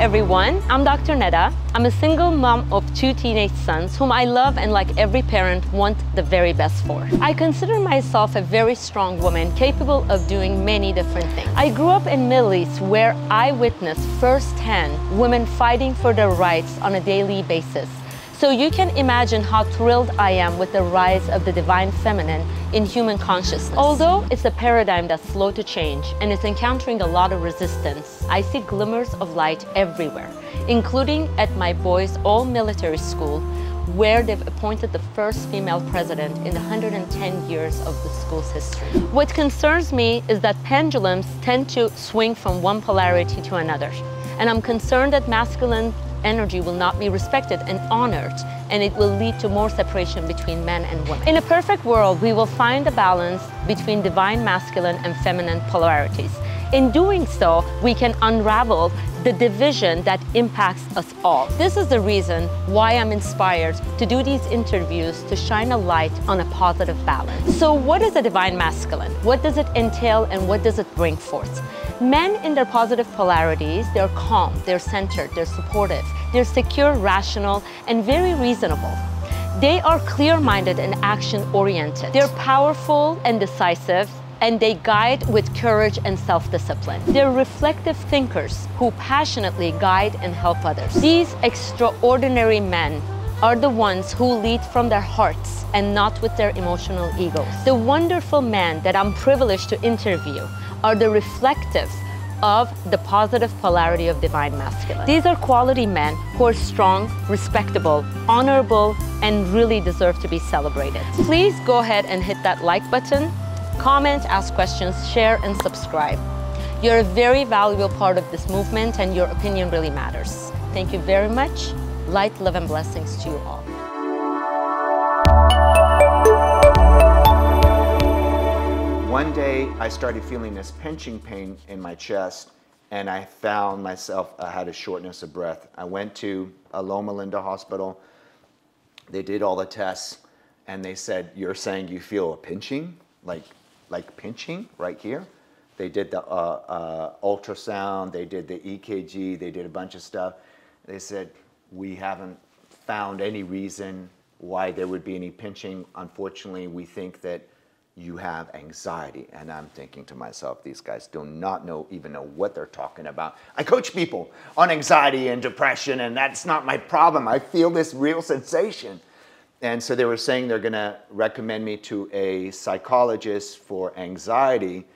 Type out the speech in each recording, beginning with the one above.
everyone, I'm Dr. Neda. I'm a single mom of 2 teenage sons whom I love and, like every parent, want the very best for. I consider myself a very strong woman capable of doing many different things. I grew up in Middle East where I witnessed firsthand women fighting for their rights on a daily basis. So you can imagine how thrilled I am with the rise of the divine feminine in human consciousness. Although it's a paradigm that's slow to change and is encountering a lot of resistance, I see glimmers of light everywhere, including at my boys' all-military school, where they've appointed the first female president in the 110 years of the school's history. What concerns me is that pendulums tend to swing from one polarity to another, and I'm concerned that masculine energy will not be respected and honored, and it will lead to more separation between men and women. In a perfect world, we will find a balance between divine masculine and feminine polarities. In doing so, we can unravel the division that impacts us all. This is the reason why I'm inspired to do these interviews, to shine a light on a positive balance. So what is a divine masculine? What does it entail and what does it bring forth? Men in their positive polarities, they're calm, they're centered, they're supportive, they're secure, rational, and very reasonable. They are clear-minded and action-oriented. They're powerful and decisive, and they guide with courage and self-discipline. They're reflective thinkers who passionately guide and help others. These extraordinary men are the ones who lead from their hearts and not with their emotional egos. The wonderful men that I'm privileged to interview are the reflective of the positive polarity of divine masculine. These are quality men who are strong, respectable, honorable, and really deserve to be celebrated. Please go ahead and hit that like button, comment, ask questions, share, and subscribe. You're a very valuable part of this movement, and your opinion really matters. Thank you very much. Light, love, and blessings to you all. One day, I started feeling this pinching pain in my chest, and I found myself, I had a shortness of breath. I went to Loma Linda Hospital. They did all the tests, and they said, "You're saying you feel a pinching, like pinching right here?" They did the ultrasound, they did the EKG, they did a bunch of stuff. They said, "We haven't found any reason why there would be any pinching. Unfortunately, we think that you have anxiety." And I'm thinking to myself, these guys do not even know what they're talking about. I coach people on anxiety and depression, and that's not my problem. I feel this real sensation. And so they were saying they're going to recommend me to a psychologist for anxiety.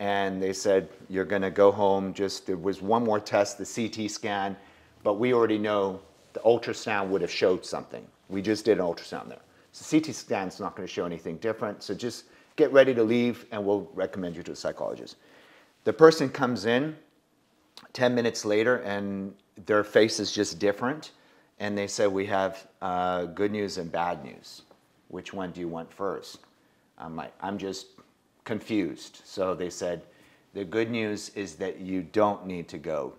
And they said, "You're going to go home. There was one more test, the CT scan, but we already know the ultrasound would have showed something. We just did an ultrasound there. So CT scan's not going to show anything different. So just get ready to leave, and we'll recommend you to a psychologist." The person comes in 10 minutes later, and their face is just different. And they said, "We have good news and bad news. Which one do you want first?" I'm just confused. So they said, "The good news is that you don't need to go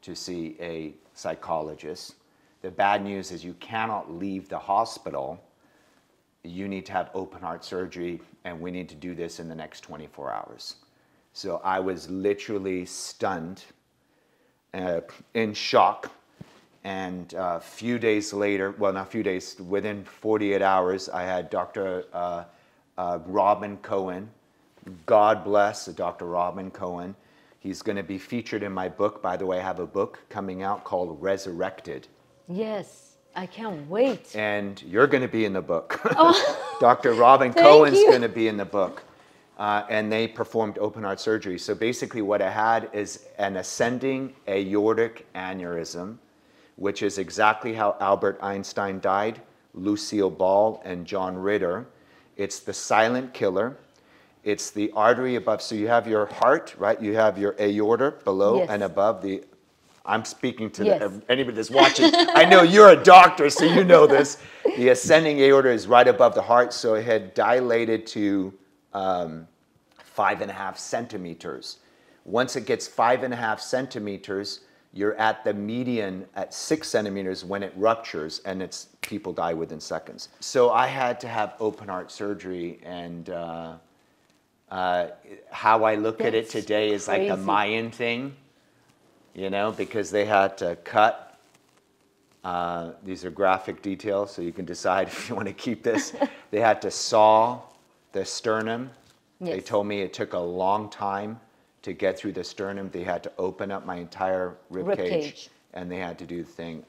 to see a psychologist. The bad news is you cannot leave the hospital. You need to have open heart surgery, and we need to do this in the next 24 hours. So I was literally stunned, in shock. And a few days later, well, not a few days, within 48 hours, I had Dr. Robin Cohen. God bless Dr. Robin Cohen. He's going to be featured in my book. By the way, I have a book coming out called Resurrected. Yes, I can't wait. And you're going to be in the book. Oh. Dr. Robin Cohen's going to be in the book. And they performed open heart surgery. So basically what I had is an ascending aortic aneurysm, which is exactly how Albert Einstein died, Lucille Ball, and John Ritter. It's the silent killer. It's the artery above. So you have your heart, right? You have your aorta below, yes, and above the. I'm speaking to, yes, anybody that's watching. I know you're a doctor, so you know this. The ascending aorta is right above the heart, so it had dilated to 5.5 centimeters. Once it gets 5.5 centimeters, you're at the median at 6 centimeters when it ruptures, and people die within seconds. So I had to have open heart surgery, and how I look at it today is like a Mayan thing. you know, because they had to cut. These are graphic details, so you can decide if you want to keep this. They had to saw the sternum. Yes. They told me it took a long time to get through the sternum. They had to open up my entire rib cage, and they had to do the thing.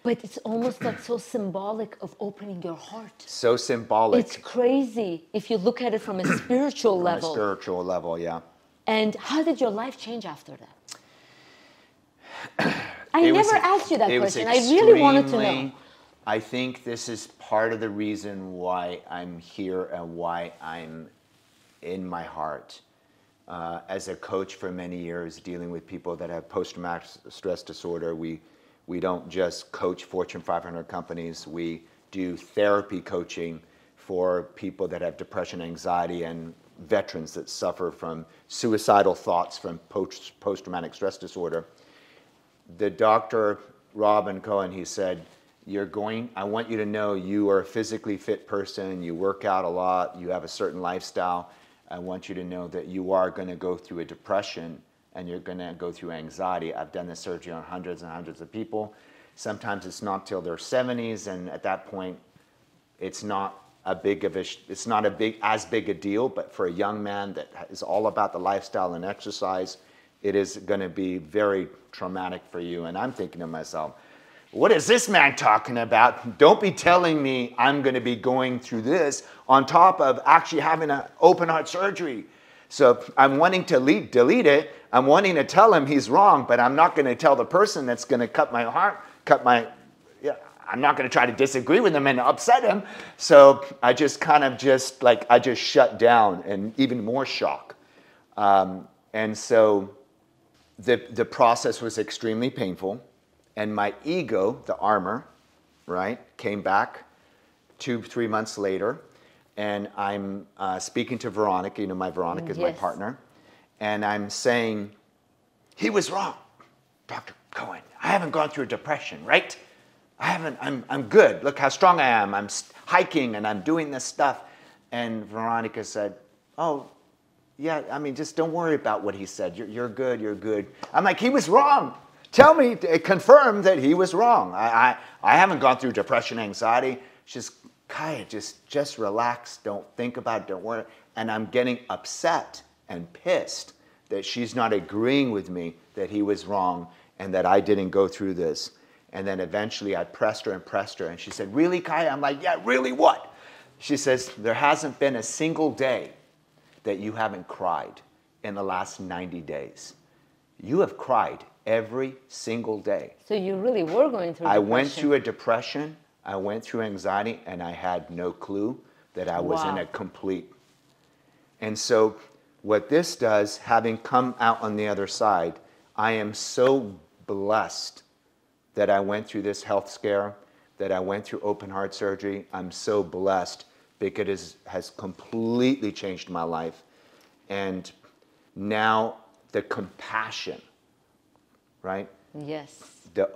But it's almost like so symbolic of opening your heart. So symbolic. It's crazy if you look at it from a spiritual level. On a spiritual level, yeah. And how did your life change after that? I never asked you that question. I really wanted to know. I think this is part of the reason why I'm here and why I'm in my heart. As a coach for many years, dealing with people that have post-traumatic stress disorder, we don't just coach Fortune 500 companies. We do therapy coaching for people that have depression, anxiety, and veterans that suffer from suicidal thoughts from post-traumatic stress disorder. The Dr. Robin Cohen, he said, I want you to know you are a physically fit person, you work out a lot, you have a certain lifestyle. I want you to know that you are going to go through a depression and you're going to go through anxiety. I've done this surgery on hundreds and hundreds of people. Sometimes it's not till their 70s, and at that point, it's not as big a deal. But for a young man that is all about the lifestyle and exercise, it is going to be very traumatic for you. And I'm thinking to myself, what is this man talking about? Don't be telling me I'm going to be going through this on top of actually having an open heart surgery. So I'm wanting to delete it. I'm wanting to tell him he's wrong, but I'm not going to tell the person that's going to cut my heart, I'm not going to try to disagree with him and upset him. So I just I just shut down, and even more shock. And so the process was extremely painful. And my ego, the armor, right, came back 2-3 months later. And I'm speaking to Veronica, my Veronica is my partner. And I'm saying, he was wrong, Dr. Cohen. I haven't gone through a depression, right? I'm good. Look how strong I am. I'm hiking and I'm doing this stuff. And Veronica said, oh, yeah, just don't worry about what he said. You're good, you're good. I'm like, he was wrong. Tell me, confirm that he was wrong. I haven't gone through depression, anxiety. Just, Kaya, just relax. Don't think about it. Don't worry. And I'm getting upset and pissed that she's not agreeing with me that he was wrong and that I didn't go through this. And then eventually I pressed her, and she said, really, Kaya? I'm like, yeah, really what? She says, there hasn't been a single day that you haven't cried in the last 90 days. You have cried every single day. So you really were going through depression. I went through a depression, I went through anxiety, and I had no clue that I was in a complete. And so what this does, having come out on the other side, I am so blessed that I went through this health scare, that I went through open heart surgery. I'm so blessed because it has completely changed my life. And now the compassion, right? Yes. The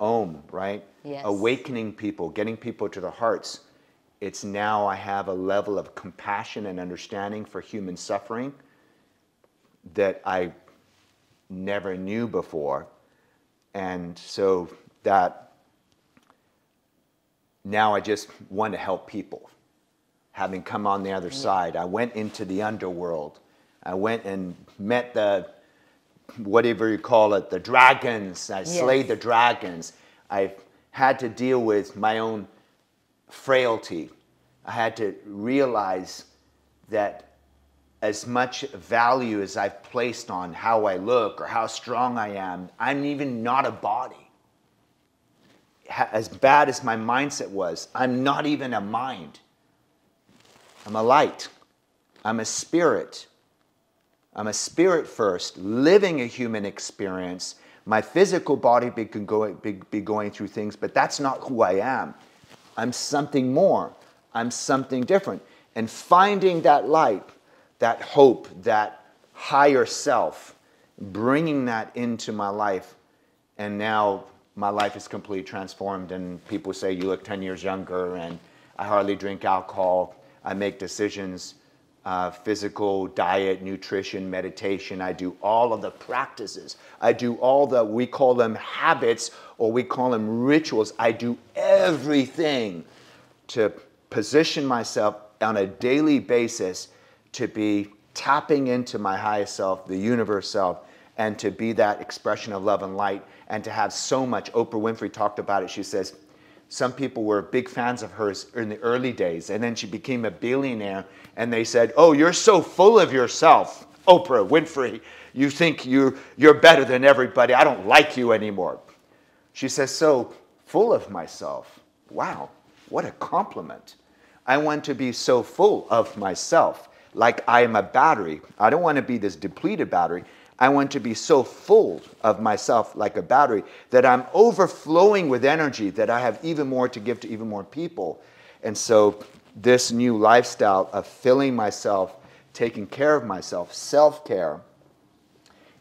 right? Yes. Awakening people, getting people to their hearts. It's now I have a level of compassion and understanding for human suffering that I never knew before. And so that now I just want to help people. Having come on the other side, I went into the underworld. I went and met the, whatever you call it, the dragons. I slayed the dragons. I had to deal with my own frailty. I had to realize that as much value as I've placed on how I look or how strong I am, I'm even not a body. As bad as my mindset was, I'm not even a mind. I'm a light. I'm a spirit. I'm a spirit first, living a human experience. My physical body be going through things, but that's not who I am. I'm something more. I'm something different. And finding that light, that hope, that higher self, bringing that into my life, and now my life is completely transformed, and people say, you look 10 years younger, and I hardly drink alcohol. I make decisions physical, diet, nutrition, meditation. I do all of the practices. I do all the, we call them habits, or we call them rituals. I do everything to position myself on a daily basis to be tapping into my highest self, the universe self, and to be that expression of love and light, and to have so much. Oprah Winfrey talked about it. She says some people were big fans of hers in the early days, and then she became a billionaire, and they said, oh, you're so full of yourself, Oprah Winfrey. You think you're better than everybody. I don't like you anymore. She says, so full of myself. Wow, what a compliment. I want to be so full of myself, like I am a battery. I don't want to be this depleted battery. I want to be so full of myself like a battery that I'm overflowing with energy, that I have even more to give to even more people. And so this new lifestyle of filling myself, taking care of myself, self-care,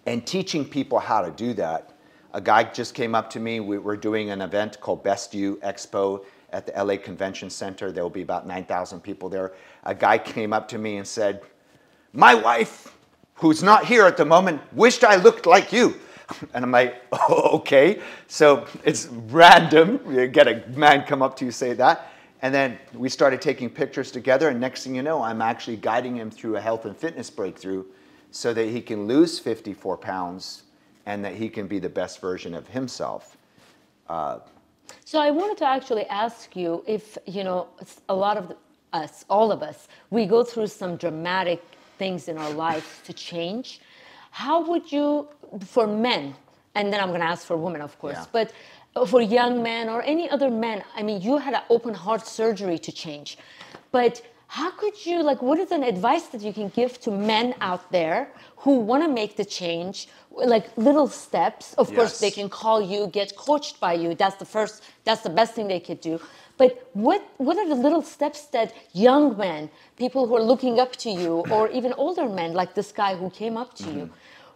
and teaching people how to do that. A guy just came up to me. We're doing an event called Best You Expo at the LA Convention Center. There will be about 9,000 people there. A guy came up to me and said, my wife, who's not here at the moment, wished I looked like you. And I'm like, oh, okay. So it's random. You get a man come up to you say that. And then we started taking pictures together. And next thing you know, I'm actually guiding him through a health and fitness breakthrough so that he can lose 54 pounds and that he can be the best version of himself. So I wanted to actually ask you if, you know, a lot of us, all of us, we go through some dramatic things in our life to change. How would you, for men, and then I'm going to ask for women, of course, but for young men or any other men, I mean, you had an open heart surgery to change, but how could you, like, what is an advice that you can give to men out there who want to make the change, like little steps? Of course, they can call you, get coached by you. That's the best thing they could do. But what are the little steps that young men, people who are looking up to you, or even older men like this guy who came up to you,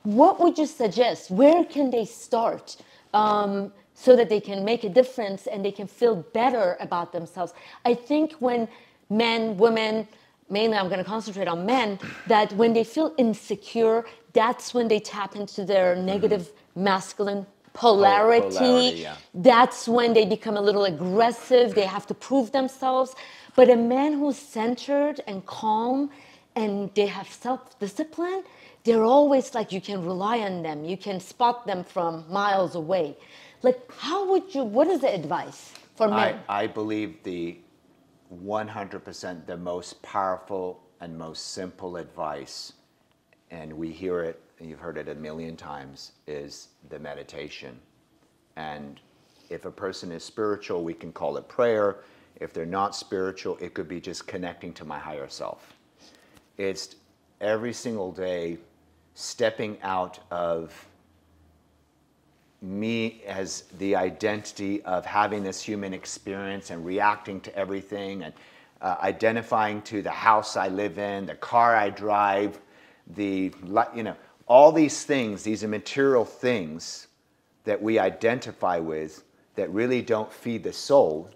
what would you suggest? Where can they start so that they can make a difference and they can feel better about themselves? I think when men, women, mainly I'm going to concentrate on men, that when they feel insecure, that's when they tap into their negative masculine polarity. That's when they become a little aggressive. They have to prove themselves. But a man who's centered and calm and they have self-discipline, they're always like, you can rely on them. You can spot them from miles away. Like, what is the advice for men? I believe the 100% the most powerful and most simple advice, and we hear it, and you've heard it a million times, is the meditation. And if a person is spiritual, we can call it prayer. If they're not spiritual, it could be just connecting to my higher self. It's every single day stepping out of me as the identity of having this human experience and reacting to everything and identifying to the house I live in, the car I drive, all these things, these are material things that we identify with that really don't feed the soul,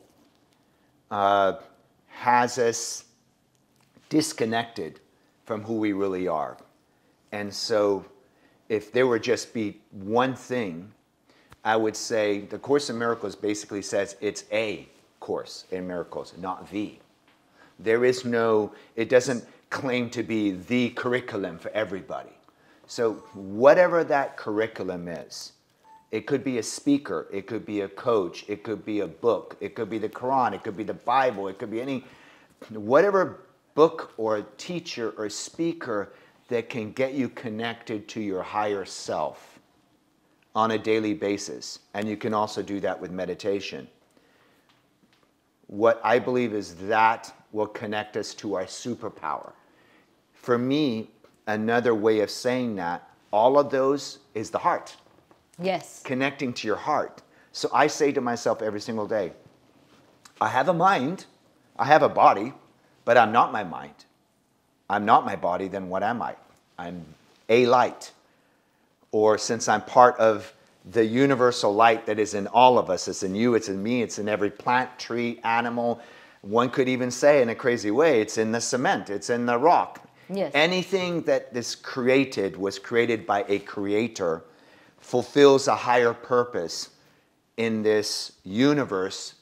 has us disconnected from who we really are. And so if there would just be one thing, I would say the Course in Miracles basically says it's a course in miracles, not the. There is no, it doesn't claim to be the curriculum for everybody. So whatever that curriculum is, it could be a speaker, it could be a coach, it could be a book, it could be the Quran, it could be the Bible, it could be whatever book or teacher or speaker that can get you connected to your higher self on a daily basis. And you can also do that with meditation. What I believe is that will connect us to our superpower. For me, another way of saying that, all of those is the heart. Yes. Connecting to your heart. So I say to myself every single day, I have a mind, I have a body, but I'm not my mind. I'm not my body, then what am I? I'm a light. Or since I'm part of the universal light that is in all of us, it's in you, it's in me, it's in every plant, tree, animal. One could even say in a crazy way, it's in the cement, it's in the rock. Yes. Anything that is created was created by a creator, fulfills a higher purpose in this universe,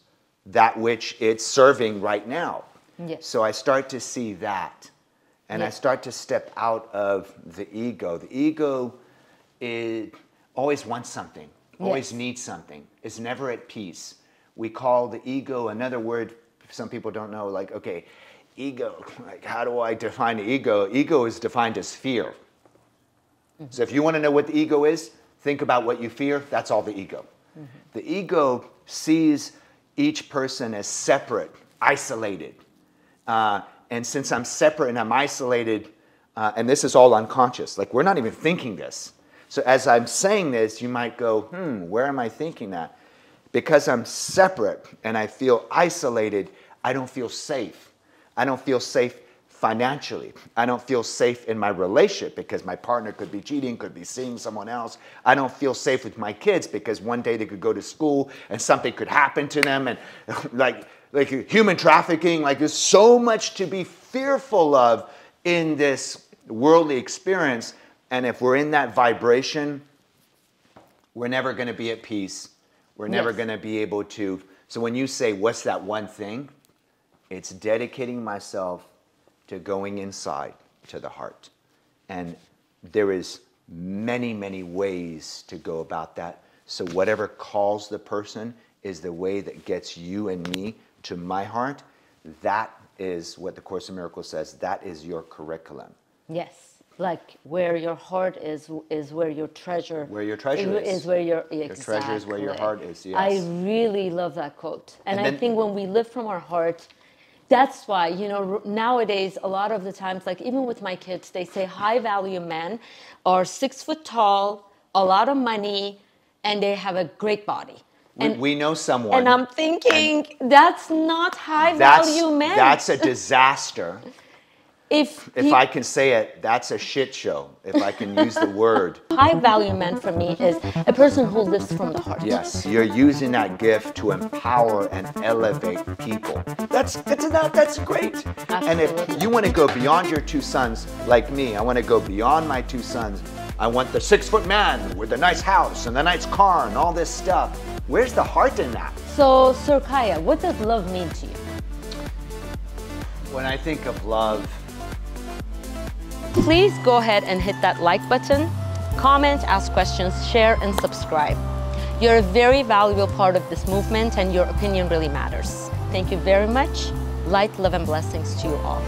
that which it's serving right now. Yes. So I start to see that. And I start to step out of the ego. The ego always wants something, always needs something, is never at peace. We call the ego, another word some people don't know, like, okay, ego, like how do I define the ego? Ego is defined as fear. So if you want to know what the ego is, think about what you fear, that's all the ego. The ego sees each person as separate, isolated. And since I'm separate and I'm isolated, and this is all unconscious, like we're not even thinking this. So as I'm saying this, you might go, where am I thinking that? Because I'm separate and I feel isolated, I don't feel safe. I don't feel safe financially. I don't feel safe in my relationship because my partner could be cheating, could be seeing someone else. I don't feel safe with my kids because one day they could go to school and something could happen to them, and like human trafficking, like there's so much to be fearful of in this worldly experience. And if we're in that vibration, we're never going to be at peace. We're never going to be able to. So when you say, what's that one thing? It's dedicating myself to going inside to the heart. And there is many, many ways to go about that. So whatever calls the person is the way that gets you and me to my heart. That is what the Course in Miracles says. That is your curriculum. Yes. Like where your heart is where your treasure. Where your treasure is where your treasure is where your heart is. Yes. I really love that quote, and I think when we live from our heart, that's why, you know, nowadays a lot of the times, like even with my kids, they say high value men are 6 foot tall, a lot of money, and they have a great body. And we know someone. And I'm thinking that's not high value men. That's a disaster. If I can say it, that's a shit show, if I can use the word. High value man for me is a person who lives from the heart. Yes, you're using that gift to empower and elevate people. That's great. Absolutely. And if you want to go beyond your 2 sons, like me, I want to go beyond my 2 sons. I want the 6-foot man with the nice house and the nice car and all this stuff. Where's the heart in that? So, Sir Kaya, what does love mean to you? When I think of love, please go ahead and hit that like button, comment, ask questions, share, and subscribe. You're a very valuable part of this movement, and your opinion really matters. Thank you very much. Light, love, and blessings to you all.